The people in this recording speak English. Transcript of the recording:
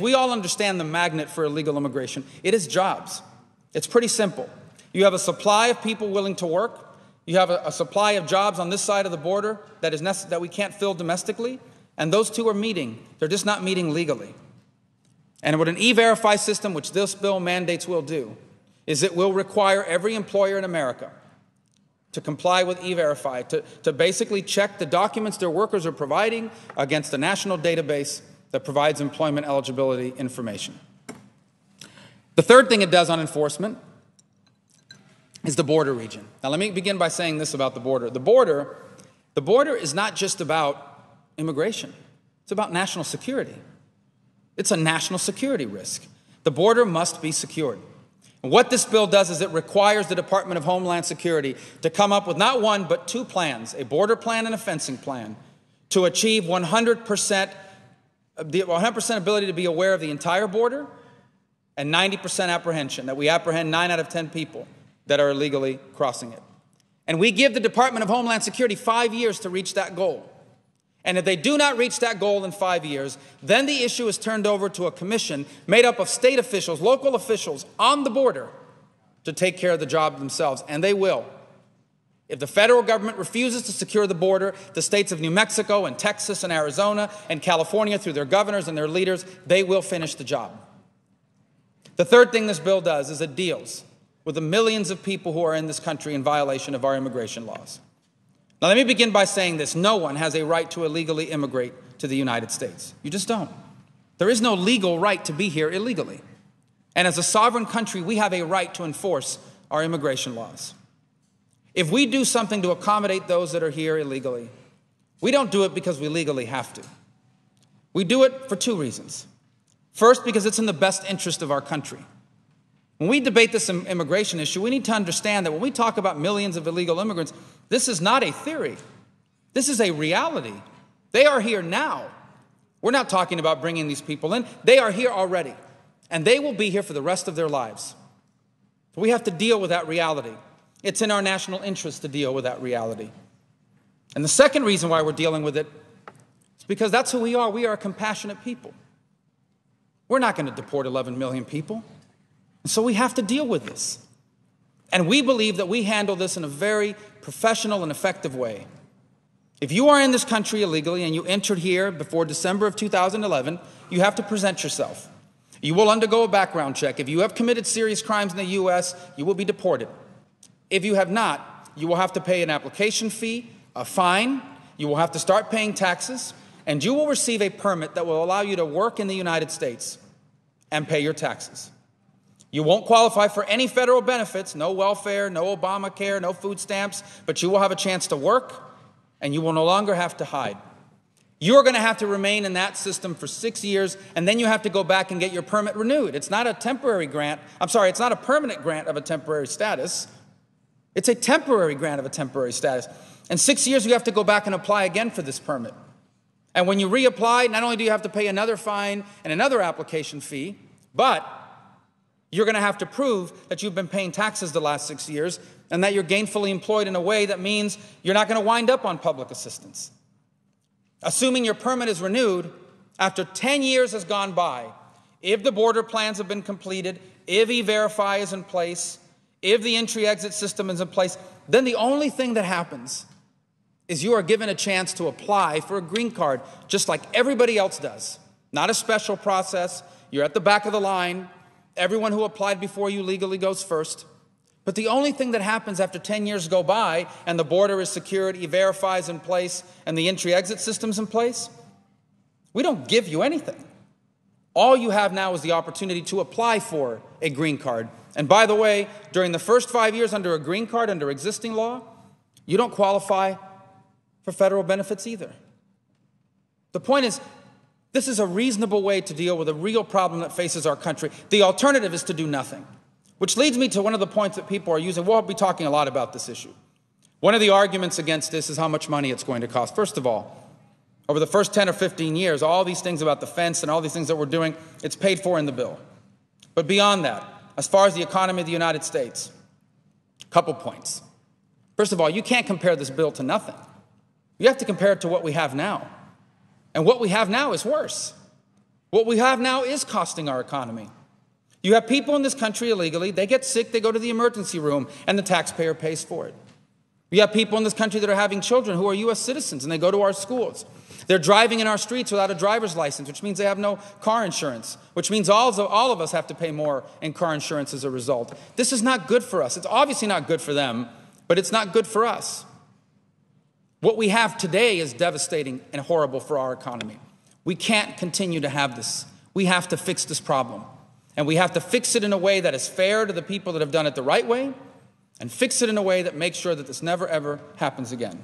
we all understand the magnet for illegal immigration, it is jobs. It's pretty simple. You have a supply of people willing to work. You have a supply of jobs on this side of the border that we can't fill domestically, and those two are meeting. They're just not meeting legally. And what an E-Verify system, which this bill mandates will do, is it will require every employer in America to comply with E-Verify, to basically check the documents their workers are providing against a national database that provides employment eligibility information. The third thing it does on enforcement is the border region. Now let me begin by saying this about the border. The border is not just about immigration. It's about national security. It's a national security risk. The border must be secured. And what this bill does is it requires the Department of Homeland Security to come up with not one but two plans, a border plan and a fencing plan, to achieve 100% ability to be aware of the entire border and 90% apprehension, that we apprehend 9 out of 10 people that are illegally crossing it. And we give the Department of Homeland Security 5 years to reach that goal. And if they do not reach that goal in 5 years, then the issue is turned over to a commission made up of state officials, local officials on the border to take care of the job themselves, and they will. If the federal government refuses to secure the border, the states of New Mexico and Texas and Arizona and California, through their governors and their leaders, they will finish the job. The third thing this bill does is it deals with the millions of people who are in this country in violation of our immigration laws. Now, let me begin by saying this. No one has a right to illegally immigrate to the United States. You just don't. There is no legal right to be here illegally. And as a sovereign country, we have a right to enforce our immigration laws. If we do something to accommodate those that are here illegally, we don't do it because we legally have to. We do it for two reasons. First, because it's in the best interest of our country. When we debate this immigration issue, we need to understand that when we talk about millions of illegal immigrants, this is not a theory. This is a reality. They are here now. We're not talking about bringing these people in. They are here already, and they will be here for the rest of their lives. So we have to deal with that reality. It's in our national interest to deal with that reality. And the second reason why we're dealing with it is because that's who we are. We are a compassionate people. We're not going to deport 11 million people. And so we have to deal with this. And we believe that we handle this in a very professional and effective way. If you are in this country illegally and you entered here before December of 2011, you have to present yourself. You will undergo a background check. If you have committed serious crimes in the U.S., you will be deported. If you have not, you will have to pay an application fee, a fine, you will have to start paying taxes, and you will receive a permit that will allow you to work in the United States and pay your taxes. You won't qualify for any federal benefits, no welfare, no Obamacare, no food stamps, but you will have a chance to work, and you will no longer have to hide. You're going to have to remain in that system for 6 years, and then you have to go back and get your permit renewed. It's not a temporary grant. It's not a permanent grant of a temporary status. It's a temporary grant of a temporary status. In 6 years, you have to go back and apply again for this permit. And when you reapply, not only do you have to pay another fine and another application fee, but you're going to have to prove that you've been paying taxes the last 6 years and that you're gainfully employed in a way that means you're not going to wind up on public assistance. Assuming your permit is renewed, after 10 years has gone by, if the border plans have been completed, if E-Verify is in place, if the entry-exit system is in place, then the only thing that happens is you are given a chance to apply for a green card, just like everybody else does. Not a special process. You're at the back of the line. Everyone who applied before you legally goes first. But the only thing that happens after 10 years go by and the border is secured, E-Verify is in place, and the entry-exit system's in place, we don't give you anything. All you have now is the opportunity to apply for a green card. And by the way, during the first 5 years under a green card, under existing law, you don't qualify for federal benefits either. The point is, this is a reasonable way to deal with a real problem that faces our country. The alternative is to do nothing, which leads me to one of the points that people are using. We'll be talking a lot about this issue. One of the arguments against this is how much money it's going to cost. First of all, over the first 10 or 15 years, all these things about the fence and all these things that we're doing, it's paid for in the bill. But beyond that, as far as the economy of the United States, a couple points. First of all, you can't compare this bill to nothing. You have to compare it to what we have now. And what we have now is worse. What we have now is costing our economy. You have people in this country illegally, they get sick, they go to the emergency room, and the taxpayer pays for it. You have people in this country that are having children who are U.S. citizens, and they go to our schools. They're driving in our streets without a driver's license, which means they have no car insurance, which means all of us have to pay more in car insurance as a result. This is not good for us. It's obviously not good for them, but it's not good for us. What we have today is devastating and horrible for our economy. We can't continue to have this. We have to fix this problem. And we have to fix it in a way that is fair to the people that have done it the right way, and fix it in a way that makes sure that this never, ever happens again.